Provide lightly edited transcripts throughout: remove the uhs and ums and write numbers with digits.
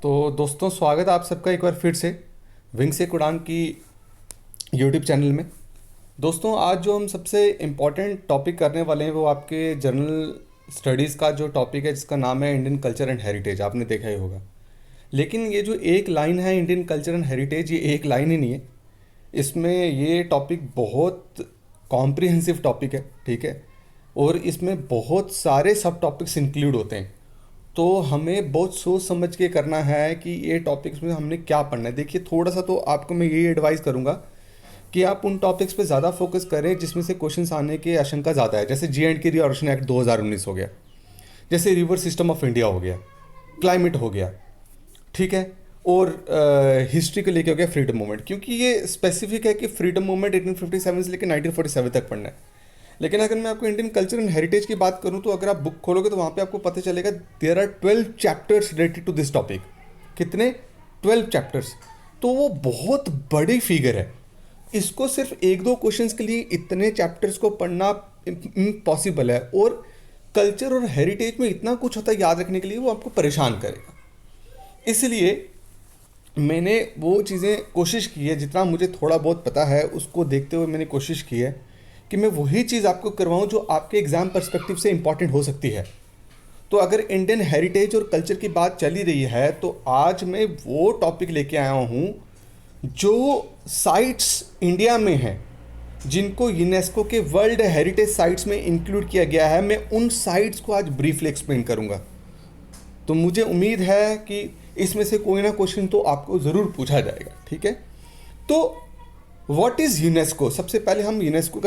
तो दोस्तों, स्वागत है आप सबका एक बार फिर से विंग से उड़ान की यूट्यूब चैनल में। दोस्तों, आज जो हम सबसे इम्पॉर्टेंट टॉपिक करने वाले हैं वो आपके जनरल स्टडीज़ का जो टॉपिक है जिसका नाम है इंडियन कल्चर एंड हेरिटेज। आपने देखा ही होगा। लेकिन ये जो एक लाइन है इंडियन कल्चर एंड हेरिटेज, ये एक लाइन ही नहीं है। इसमें ये टॉपिक बहुत कॉम्प्रिहेंसिव टॉपिक है, ठीक है। और इसमें बहुत सारे सब टॉपिक्स इंक्लूड होते हैं। तो हमें बहुत सोच समझ के करना है कि ये टॉपिक्स में हमने क्या पढ़ना है। देखिए, थोड़ा सा तो आपको मैं यही एडवाइस करूँगा कि आप उन टॉपिक्स पे ज़्यादा फोकस करें जिसमें से क्वेश्चंस आने की आशंका ज़्यादा है। जैसे J&K रिजर्वेशन एक्ट 2019 हो गया, जैसे रिवर सिस्टम ऑफ इंडिया हो गया, क्लाइमेट हो गया, ठीक है। और हिस्ट्री को लेके हो गया फ्रीडम मूवमेंट, क्योंकि ये स्पेसिफिक है कि फ्रीडम मूवमेंट 1857 से लेकर 1947 तक पढ़ना है। लेकिन अगर मैं आपको इंडियन कल्चर एंड हेरिटेज की बात करूं तो अगर आप बुक खोलोगे तो वहाँ पे आपको पता चलेगा there are 12 chapters related to this topic. कितने? 12 चैप्टर्स। तो वो बहुत बड़ी फिगर है। इसको सिर्फ एक दो क्वेश्चंस के लिए इतने चैप्टर्स को पढ़ना इम्पॉसिबल है। और कल्चर और हेरिटेज में इतना कुछ होता है याद रखने के लिए, वो आपको परेशान करेगा। इसलिए मैंने वो चीज़ें कोशिश की है, जितना मुझे थोड़ा बहुत पता है उसको देखते हुए मैंने कोशिश की है कि मैं वही चीज़ आपको करवाऊँ जो आपके एग्ज़ाम पर्सपेक्टिव से इंपॉर्टेंट हो सकती है। तो अगर इंडियन हेरिटेज और कल्चर की बात चली रही है तो आज मैं वो टॉपिक लेके आया हूँ जो साइट्स इंडिया में हैं जिनको यूनेस्को के वर्ल्ड हेरिटेज साइट्स में इंक्लूड किया गया है। मैं उन साइट्स को आज ब्रीफली एक्सप्लेन करूँगा। तो मुझे उम्मीद है कि इसमें से कोई ना क्वेश्चन तो आपको ज़रूर पूछा जाएगा, ठीक है। तो व्हाट इज़ यूनेस्को? सबसे पहले हम यूनेस्को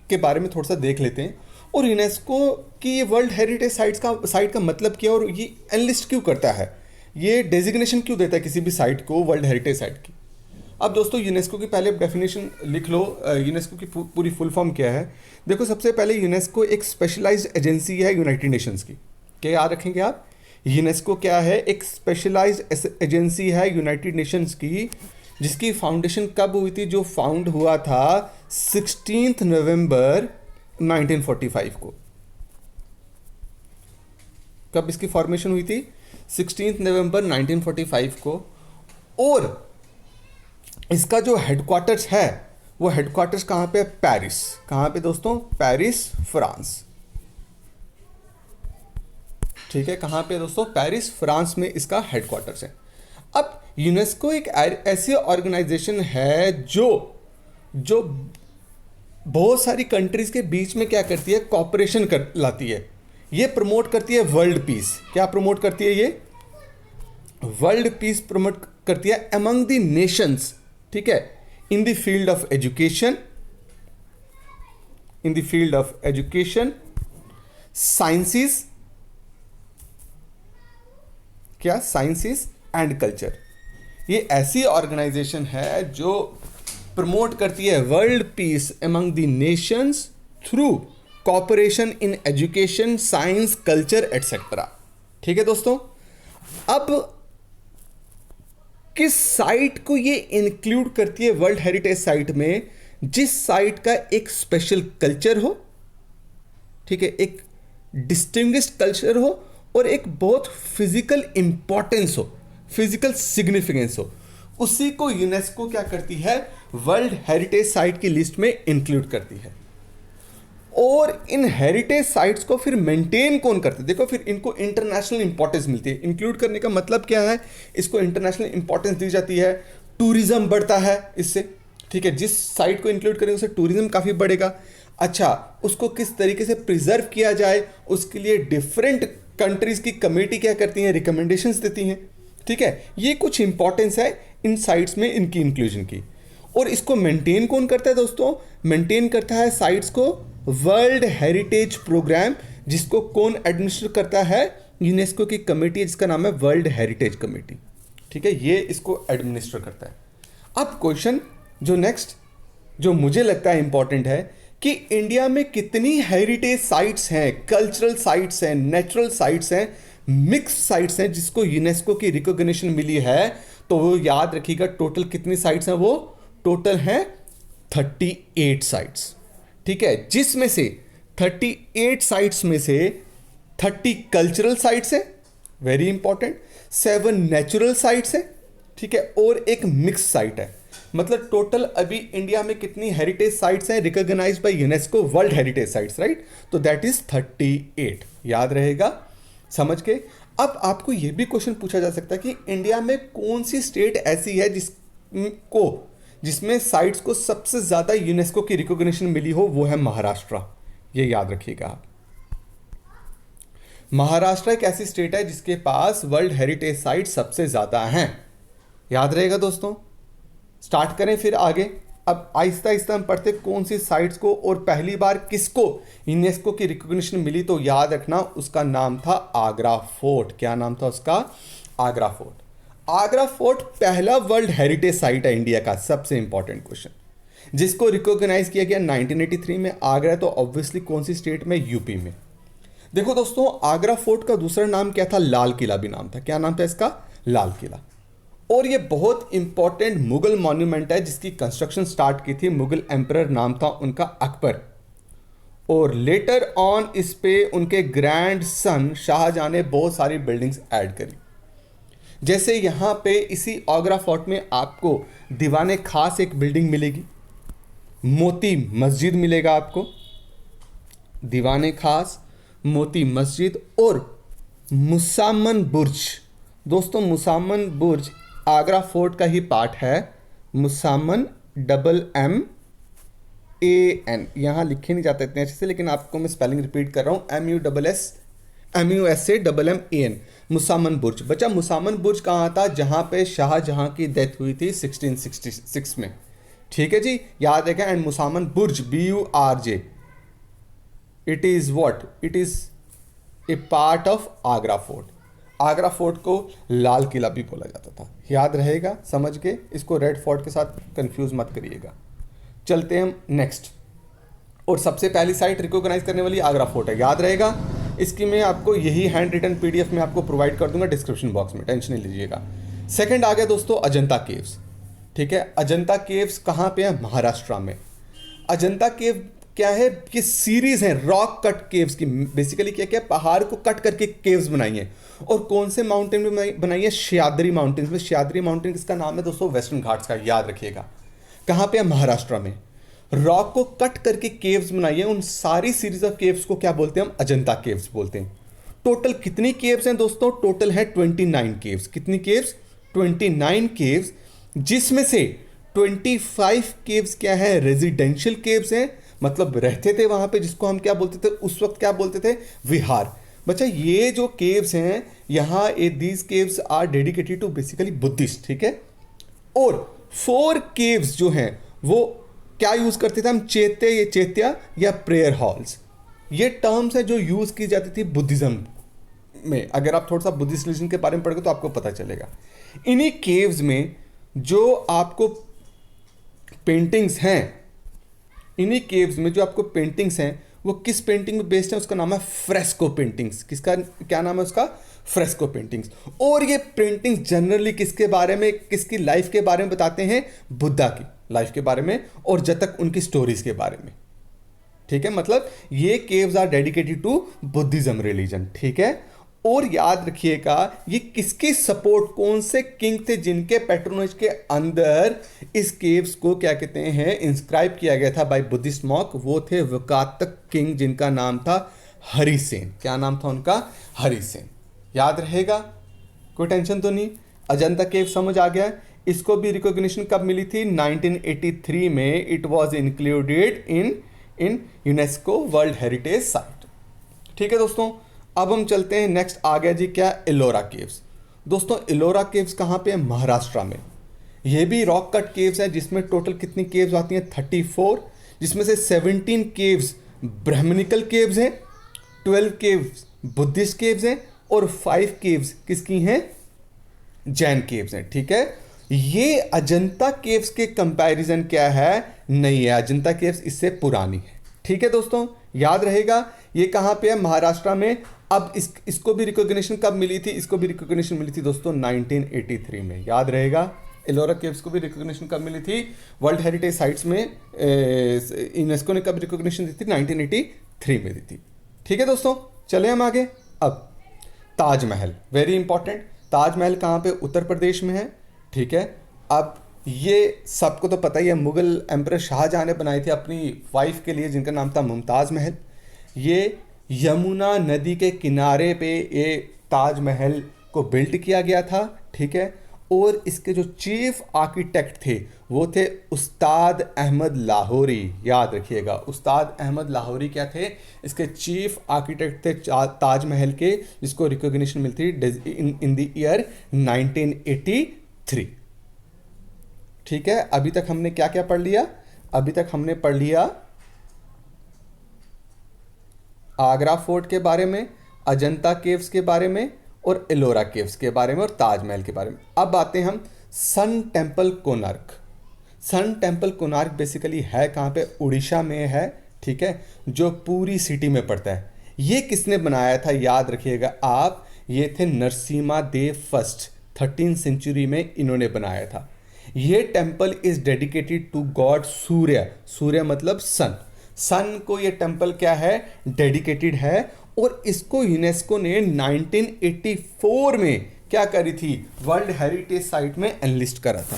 के बारे में थोड़ा सा देख लेते हैं। और यूनेस्को की ये वर्ल्ड हेरिटेज साइट का मतलब क्या है और ये एनलिस्ट क्यों करता है, ये डेजिग्नेशन क्यों देता है किसी भी साइट को वर्ल्ड हेरिटेज साइट की। अब दोस्तों, यूनेस्को की पहले डेफिनेशन लिख लो। यूनेस्को की पूरी फुल फॉर्म क्या है? देखो, सबसे पहले यूनेस्को एक स्पेशलाइज्ड एजेंसी है यूनाइटेड नेशंस की। क्या याद रखेंगे आप? यूनेस्को क्या है? एक स्पेशलाइज्ड एजेंसी है यूनाइटेड नेशंस की, जिसकी फाउंडेशन कब हुई थी? जो फाउंड हुआ था 16 नवंबर 1945 को। कब इसकी फॉर्मेशन हुई थी? 16 नवंबर 1945 को। और इसका जो हेडक्वार्टर्स है वो हेडक्वार्टर्स कहाँ पे? पेरिस। कहाँ पे दोस्तों? Paris, France. ठीक है, कहाँ पे दोस्तों? पेरिस, फ्रांस में इसका हेडक्वार्टर्स है। अब यूनेस्को एक ऐसी ऑर्गेनाइजेशन है जो बहुत सारी कंट्रीज के बीच में क्या करती है? कॉपरेशन कर लाती है। ये प्रमोट करती है वर्ल्ड पीस। क्या प्रमोट करती है ये? वर्ल्ड पीस प्रमोट करती है अमंग द नेशंस, ठीक है। In the field of education, sciences, क्या? Sciences and culture. ये ऐसी ऑर्गेनाइजेशन है जो प्रमोट करती है world peace among the nations through cooperation in education, science, culture etcetera. ठीक है दोस्तों। अब किस साइट को ये इंक्लूड करती है वर्ल्ड हेरिटेज साइट में? जिस साइट का एक स्पेशल कल्चर हो, ठीक है, एक डिस्टिंग्विश्ड कल्चर हो और एक बहुत फिजिकल इंपॉर्टेंस हो, फिजिकल सिग्निफिकेंस हो, उसी को यूनेस्को क्या करती है? वर्ल्ड हेरिटेज साइट की लिस्ट में इंक्लूड करती है। और इन हेरिटेज साइट्स को फिर मेंटेन कौन करता है? देखो, फिर इनको इंटरनेशनल इंपॉर्टेंस मिलती है। इंक्लूड करने का मतलब क्या है? इसको इंटरनेशनल इंपॉर्टेंस दी जाती है, टूरिज्म बढ़ता है इससे, ठीक है। जिस साइट को इंक्लूड करेंगे उससे टूरिज्म काफ़ी बढ़ेगा। अच्छा, उसको किस तरीके से प्रिजर्व किया जाए उसके लिए डिफरेंट कंट्रीज की कमेटी क्या करती हैं? रिकमेंडेशंस देती हैं, ठीक है। ये कुछ इंपॉर्टेंस है इन साइट्स में इनकी इंक्लूजन की। और इसको मेंटेन कौन करता है दोस्तों? मेंटेन करता है साइट्स को वर्ल्ड हेरिटेज प्रोग्राम, जिसको कौन एडमिनिस्टर करता है? यूनेस्को की कमेटी जिसका नाम है वर्ल्ड हेरिटेज कमेटी, ठीक है। ये इसको एडमिनिस्टर करता है। अब क्वेश्चन जो नेक्स्ट जो मुझे लगता है इंपॉर्टेंट है कि इंडिया में कितनी हेरिटेज साइट्स हैं, कल्चरल साइट्स हैं, नेचुरल साइट्स हैं, मिक्स साइट्स हैं जिसको यूनेस्को की रिकॉग्निशन मिली है। तो वो याद रखिएगा, टोटल कितनी साइट्स हैं? वो टोटल हैं 38 साइट्स, ठीक है। जिसमें से 38 साइट्स में से 30 कल्चरल साइट्स हैं, वेरी इंपॉर्टेंट। 7 नेचुरल साइट्स हैं, ठीक है, और एक मिक्स साइट है। मतलब टोटल अभी इंडिया में कितनी हेरिटेज साइट्स हैं recognised by UNESCO World Heritage sites, right? तो दैट इज 38। याद रहेगा, समझ के। अब आपको यह भी क्वेश्चन पूछा जा सकता है कि इंडिया में कौन सी स्टेट ऐसी है जिसमें साइट्स को सबसे ज्यादा यूनेस्को की रिकॉग्निशन मिली हो, वो है महाराष्ट्र। ये याद रखिएगा आप। महाराष्ट्र एक ऐसी स्टेट है जिसके पास वर्ल्ड हेरिटेज साइट सबसे ज्यादा हैं। याद रहेगा दोस्तों। स्टार्ट करें फिर आगे। अब आहिस्ता आहिस्ता हम पढ़ते कौन सी साइट्स को और पहली बार किसको यूनेस्को की रिकॉग्निशन मिली। तो याद रखना उसका नाम था आगरा फोर्ट। क्या नाम था उसका? आगरा फोर्ट। आगरा फोर्ट पहला वर्ल्ड हेरिटेज साइट है इंडिया का। सबसे इंपॉर्टेंट क्वेश्चन, जिसको रिकॉग्नाइज किया गया 1983 में। आगरा तो ऑब्वियसली कौन सी स्टेट में? यूपी में। देखो दोस्तों, आगरा फोर्ट का दूसरा नाम क्या था? लाल किला भी नाम था। क्या नाम था इसका? लाल किला। और ये बहुत इंपॉर्टेंट मुगल मॉन्यूमेंट है जिसकी कंस्ट्रक्शन स्टार्ट की थी मुगल एम्परर, नाम था उनका अकबर। और लेटर ऑन इस पे उनके ग्रैंड सन शाहजहां ने बहुत सारी बिल्डिंग्स ऐड करी। जैसे यहां पे इसी आगरा फोर्ट में आपको दीवाने खास एक बिल्डिंग मिलेगी, मोती मस्जिद मिलेगा आपको, दीवाने खास, मोती मस्जिद और मुसामन बुर्ज। दोस्तों मुसामन बुर्ज आगरा फोर्ट का ही पार्ट है। मुसामन MMAN, यहां लिखे नहीं जाते इतने अच्छे से, लेकिन आपको मैं स्पेलिंग रिपीट कर रहा हूं, MUSAMMAN, मुसामन बुर्ज। बच्चा मुसामन बुर्ज कहां था? जहां पे शाहजहां की डेथ हुई थी 1666 में। ठीक है जी, याद रखें। And Musamman Burj BURJ, it is what? It is a part of Agra fort. Agra fort को लाल किला भी बोला जाता था। याद रहेगा, समझ के। इसको रेड फोर्ट के साथ कंफ्यूज मत करिएगा। चलते हैं नेक्स्ट। और सबसे पहली साइट रिकॉग्नाइज करने वाली आगरा फोर्ट है। याद रहेगा, इसकी मैं आपको यही हैंड रिटन PDF में आपको प्रोवाइड कर दूंगा डिस्क्रिप्शन बॉक्स में, टेंशन नहीं लीजिएगा। सेकंड आ गया दोस्तों अजंता केव्स। ठीक है, अजंता केव्स कहाँ पे है? महाराष्ट्र में। अजंता केव क्या है? ये सीरीज है रॉक कट केव्स की। बेसिकली क्या क्या पहाड़ को कट करके केव्स बनाई है। और कौन से माउंटेन में बनाई है? सह्याद्री माउंटेन्स में। सह्याद्री माउंटेन किसका नाम है दोस्तों? वेस्टर्न घाट्स का। याद रखिएगा। कहां पे है? महाराष्ट्र में। रॉक को कट करके केव्स बनाई है। उन सारी सीरीज ऑफ केव्स को क्या बोलते हैं हम? अजंता केव्स बोलते हैं। टोटल कितनी केव्स हैं दोस्तों? टोटल है 29 केव्स। कितनी केव्स? 29 केव्स, जिसमें से 25 केव्स क्या है? रेजिडेंशियल केव्स हैं, मतलब रहते थे वहां पे, जिसको हम क्या बोलते थे उस वक्त? क्या बोलते थे? विहार। बच्चा ये जो केव्स हैं यहाँ, these caves are dedicated to basically Buddhist. ठीक है। और 4 केव्स जो हैं वो क्या यूज करते थे हम? चैत्य या प्रेयर हॉल्स। ये टर्म्स है जो यूज की जाती थी बुद्धिज्म में। अगर आप थोड़ा सा बुद्धिस्ट रिलीजन के बारे में पढ़ोगे तो आपको पता चलेगा। इन्हीं केव्स में जो आपको पेंटिंग्स हैं, इन्हीं केव्स में जो आपको पेंटिंग्स हैं वो किस पेंटिंग में बेस्ड है? उसका नाम है फ्रेस्को पेंटिंग्स। किसका क्या नाम है उसका? Fresco paintings. और ये पेंटिंग्स जनरली किसके बारे में, किसकी लाइफ के बारे में बताते हैं? बुद्धा की लाइफ के बारे में और जब तक उनकी स्टोरीज के बारे में। ठीक है, मतलब ये caves are dedicated to Buddhism religion. ठीक है। और याद रखिएगा ये किसकी सपोर्ट, कौन से किंग थे जिनके पैट्रोनेज के अंदर इस केव्स को क्या कहते हैं इंस्क्राइब किया गया था बाय बुद्धिस्ट मॉन्क? वो थे वकातक किंग, जिनका नाम था हरिसेन। क्या नाम था उनका? हरिसेन। याद रहेगा, कोई टेंशन तो नहीं। अजंता केव समझ आ गया। इसको भी रिकॉग्निशन कब मिली थी? 1983 में। It was included in UNESCO World heritage site. ठीक है दोस्तों, अब हम चलते हैं नेक्स्ट। आ गया जी क्या? एलोरा केव्स। दोस्तों एलोरा केव्स कहाँ पे है? महाराष्ट्र में। ये भी रॉक कट केव्स है, जिसमें टोटल कितनी केव्स आती हैं? 34, जिसमें से 17 केव्स ब्राह्मणिकल केव्स हैं, 12 केव्स बुद्धिस्ट केव्स हैं और 5 केव्स किसकी हैं? जैन केव्स हैं। ठीक है। ये अजंता केव्स के कंपैरिजन क्या है? नहीं है, अजंता केव्स इससे पुरानी है। ठीक है दोस्तों, याद रहेगा। ये कहां पे है? महाराष्ट्र में। अब इसको भी रिकॉग्निशन कब मिली थी? इसको भी रिकॉग्निशन मिली थी दोस्तों 1983 में। याद रहेगा। एलोरा केव्स को भी रिकॉग्निशन कब मिली थी? वर्ल्ड हेरिटेज साइट्स में यूनेस्को ने कब रिकॉग्निशन दी थी? 1983 में दी थी। ठीक है दोस्तों, चले हम आगे। अब ताजमहल, वेरी इंपॉर्टेंट। ताजमहल कहाँ पे, उत्तर प्रदेश में है, ठीक है। अब ये सबको तो पता ही है, मुगल एम्परर शाहजहां ने बनाई थी अपनी वाइफ के लिए, जिनका नाम था मुमताज़ महल। ये यमुना नदी के किनारे पे ये ताजमहल को बिल्ड किया गया था, ठीक है। और इसके जो चीफ आर्किटेक्ट थे वो थे उस्ताद अहमद लाहौरी, याद रखिएगा, उस्ताद अहमद लाहौरी क्या थे, इसके चीफ आर्किटेक्ट थे ताजमहल के, जिसको रिकॉग्निशन मिलती इन द ईयर 1983, ठीक है। अभी तक हमने क्या क्या पढ़ लिया, अभी तक हमने पढ़ लिया आगरा फोर्ट के बारे में, अजंता केव्स के बारे में, और एलोरा केव्स के बारे में, और ताजमहल के बारे में। अब आते हैं हम sun temple Konark. Sun temple Konark basically है कहाँ पे, उड़ीसा में है, ठीक है, जो पूरी सिटी में पड़ता है। ये किसने बनाया था, याद रखिएगा आप, ये थे नरसिम्हा देव फर्स्ट, 13th सेंचुरी में इन्होंने बनाया था। ये temple is dedicated to god Surya, Surya मतलब सन, सन को ये टेम्पल क्या है, डेडिकेटेड है। और इसको यूनेस्को ने 1984 में क्या करी थी, वर्ल्ड हेरिटेज साइट में एनलिस्ट करा था।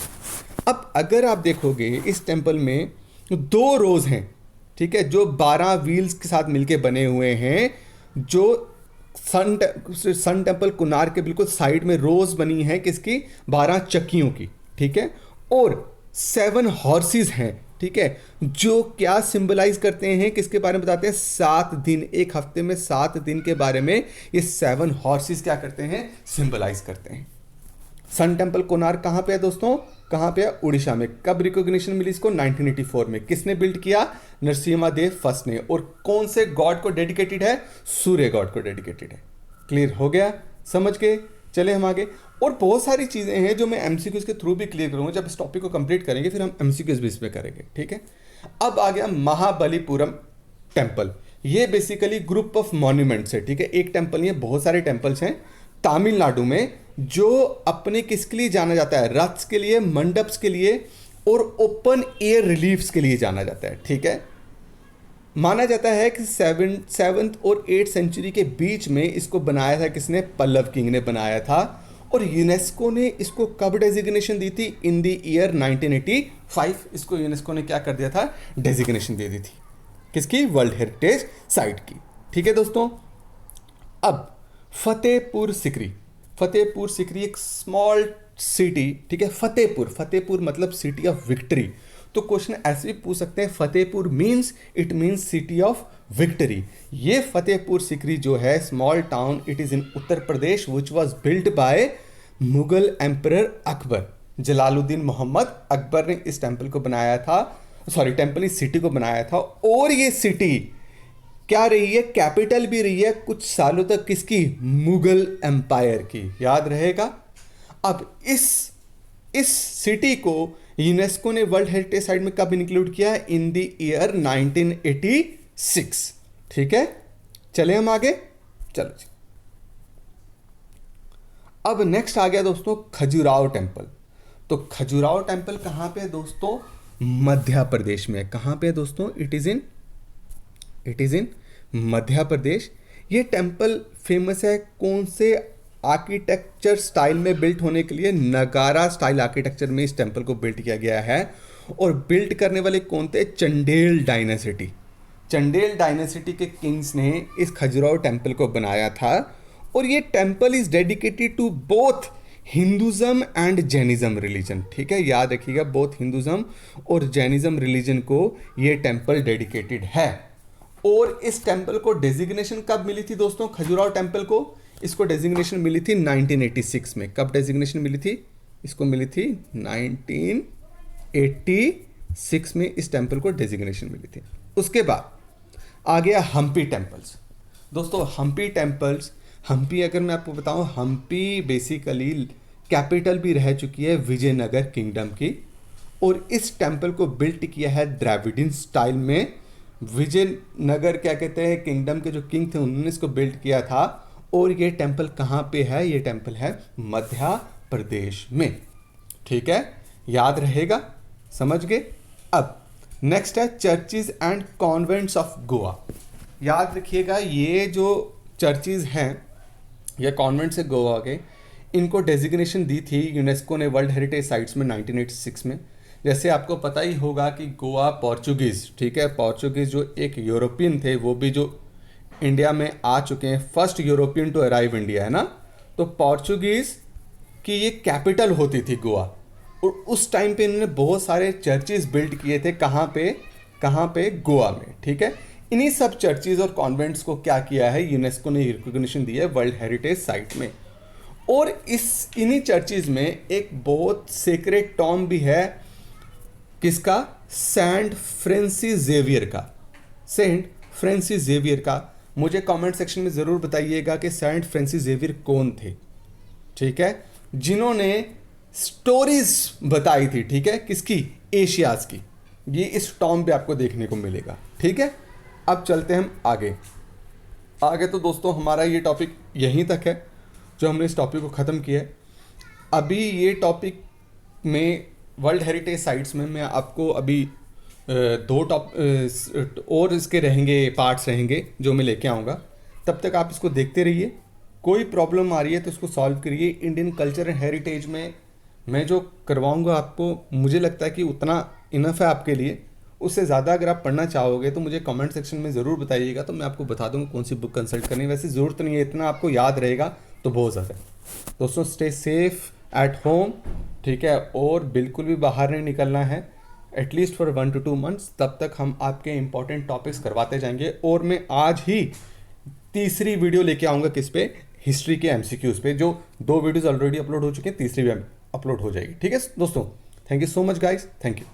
अब अगर आप देखोगे इस टेम्पल में 2 रोज हैं, ठीक है, जो 12 व्हील्स के साथ मिलके बने हुए हैं, जो सन टेम्पल कोणार्क के बिल्कुल साइड में रोज बनी है किसकी, 12 चक्कियों की, ठीक है। और 7 हॉर्सेस हैं, ठीक है, जो क्या सिंबलाइज करते हैं, किसके बारे में बताते हैं, 7 दिन, एक हफ्ते में 7 दिन के बारे में ये 7 हॉर्सेस क्या करते हैं, सिंबलाइज करते हैं। सन टेम्पल कोणार्क कहाँ पे है दोस्तों, कहाँ पे है, उड़ीसा में। कब रिकॉग्निशन मिली इसको, 1984 में। किसने बिल्ड किया, नरसिम्हा देव फर्स्ट ने। और कौन से गॉड को डेडिकेटेड है, सूर्य गॉड को डेडिकेटेड है। क्लियर हो गया, समझ गए, चले हम आगे। और बहुत सारी चीज़ें हैं जो मैं एमसीक्यूज के थ्रू भी क्लियर करूंगा, जब इस टॉपिक को कंप्लीट करेंगे फिर हम एमसीक्यूज भी इस पे करेंगे, ठीक है। अब आ गया महाबलीपुरम टेम्पल। ये बेसिकली ग्रुप ऑफ मॉन्यूमेंट्स है, ठीक है, एक टेम्पल नहीं है, बहुत सारे टेम्पल्स हैं तमिलनाडु में, जो अपने किसके लिए जाना जाता है, रथ्स के लिए, मंडप्स के लिए, और ओपन एयर रिलीफ्स के लिए जाना जाता है, ठीक है। माना जाता है कि 7th और 8th सेंचुरी के बीच में इसको बनाया था किसने, पल्लव किंग ने बनाया था। और यूनेस्को ने इसको कब डेजिग्नेशन दी थी, इन द ईयर 1985 इसको यूनेस्को ने क्या कर दिया था, डेजिग्नेशन दे दी थी, किसकी, वर्ल्ड हेरिटेज साइट की, ठीक है दोस्तों। अब फतेहपुर सिकरी, फतेहपुर सिकरी एक स्मॉल सिटी, ठीक है, फतेहपुर, फतेहपुर मतलब सिटी ऑफ विक्ट्री। तो क्वेश्चन ऐसे भी पूछ सकते हैं, Fatehpur means, it means city of victory. ये फतेहपुर सिकरी जो है small town, it is in Uttar Pradesh, which was build by Mughal emperor Akbar, Jalaluddin Mohammad Akbar ने इस टेम्पल को बनाया था, सॉरी टेम्पल इस सिटी को बनाया था। और ये सिटी क्या रही है, कैपिटल भी रही है कुछ सालों तक, किसकी, मुगल एम्पायर की, याद रहेगा। अब इस सिटी को यूनेस्को ने वर्ल्ड हेरिटेज साइट में कब इंक्लूड किया, इन द ईयर 1986, ठीक है। चले हम आगे, चलो जी। अब नेक्स्ट आ गया दोस्तों खजुराहो टेम्पल। तो खजुराहो टेम्पल कहां पे है दोस्तों, मध्य प्रदेश में। कहां पे है दोस्तों, इट इज इन मध्य प्रदेश। ये टेम्पल फेमस है कौन से आर्किटेक्चर स्टाइल में बिल्ट होने के लिए, नगारा स्टाइल आर्किटेक्चर में इस टेम्पल को बिल्ट किया गया है। और बिल्ट करने वाले कौन थे, चंडेल डायनेसिटी, चंडेल डायनेसिटी के किंग्स ने इस खजुराहो टेम्पल को बनाया था। और ये temple is dedicated to both Hinduism and Jainism religion, ठीक है, याद रखिएगा, बोथ हिंदुज़म और जैनिज्म रिलीजन को ये टेम्पल डेडिकेटेड है। और इस टेम्पल को डेजिग्नेशन कब मिली थी दोस्तों, खजुराहो टेम्पल को इसको डेजिग्नेशन मिली थी 1986 में। कब डेजिग्नेशन मिली थी, इसको मिली थी 1986 में, इस टेम्पल को डेजिग्नेशन मिली थी। उसके बाद आ गया हम्पी टेम्पल्स। दोस्तों हम्पी टेम्पल्स, हम्पी अगर मैं आपको बताऊं, हम्पी बेसिकली कैपिटल भी रह चुकी है विजयनगर किंगडम की। और इस टेम्पल को बिल्ट किया है द्रविडियन स्टाइल में। विजयनगर क्या कहते हैं, किंगडम के जो किंग थे उन्होंने इसको बिल्ट किया था। और ये टेम्पल कहाँ पे है, ये टेम्पल है मध्य प्रदेश में, ठीक है, याद रहेगा, समझ गए। अब नेक्स्ट है churches and convents of Goa. याद रखिएगा, ये जो चर्चिज हैं या कॉन्वेंट्स है गोवा के, इनको डेजिग्नेशन दी थी यूनेस्को ने वर्ल्ड हेरिटेज साइट्स में 1986 में। जैसे आपको पता ही होगा कि गोवा पोर्चुगीज़, ठीक है, पोर्चुगीज़ जो एक यूरोपियन थे, वो भी जो इंडिया में आ चुके हैं, first European to arrive India, है ना। तो पोर्चुगीज़ की ये कैपिटल होती थी गोवा, और उस टाइम पे इन्होंने बहुत सारे चर्चेज बिल्ड किए थे। कहाँ पे गोवा में, ठीक है। इन्हीं सब चर्चेज और कॉन्वेंट्स को क्या किया है, यूनेस्को ने रिकॉग्निशन दिया है वर्ल्ड हेरिटेज साइट में। और इन्हीं चर्चेज में एक बहुत सीक्रेट टॉम भी है, किसका, सेंट फ्रांसिस जेवियर का। सेंट फ्रांसिस जेवियर का मुझे कमेंट सेक्शन में ज़रूर बताइएगा कि सेंट फ्रांसिस जेवियर कौन थे, ठीक है, जिन्होंने स्टोरीज बताई थी, ठीक है, किसकी, एशियाज की। ये इस टॉम पे आपको देखने को मिलेगा, ठीक है। अब चलते हैं हम आगे। तो दोस्तों हमारा ये टॉपिक यहीं तक है, जो हमने इस टॉपिक को ख़त्म किया है। अभी ये टॉपिक में वर्ल्ड हेरिटेज साइट्स में मैं आपको अभी दो और इसके रहेंगे, पार्ट्स रहेंगे जो मैं लेके आऊँगा। तब तक आप इसको देखते रहिए। कोई प्रॉब्लम आ रही है तो इसको सॉल्व करिए। इंडियन कल्चर एंड हेरिटेज में मैं जो करवाऊँगा आपको, मुझे लगता है कि उतना इनफ है आपके लिए। उससे ज़्यादा अगर आप पढ़ना चाहोगे तो मुझे कमेंट सेक्शन में ज़रूर बताइएगा, तो मैं आपको बता दूँगा कौन सी बुक कंसल्ट करनी है। वैसे ज़रूरत नहीं है, इतना आपको याद रहेगा तो बहुत ज़्यादा है। दोस्तों स्टे सेफ एट होम, ठीक है, और बिल्कुल भी बाहर नहीं निकलना है एटलीस्ट फॉर 1 to 2 months। तब तक हम आपके इंपॉर्टेंट टॉपिक्स करवाते जाएंगे। और मैं आज ही तीसरी वीडियो लेके आऊँगा, किस पे, हिस्ट्री के MCQs पे। जो 2 वीडियोज़ ऑलरेडी अपलोड हो चुके हैं, तीसरी भी अपलोड हो जाएगी, ठीक है दोस्तों। Thank you so much guys, thank you.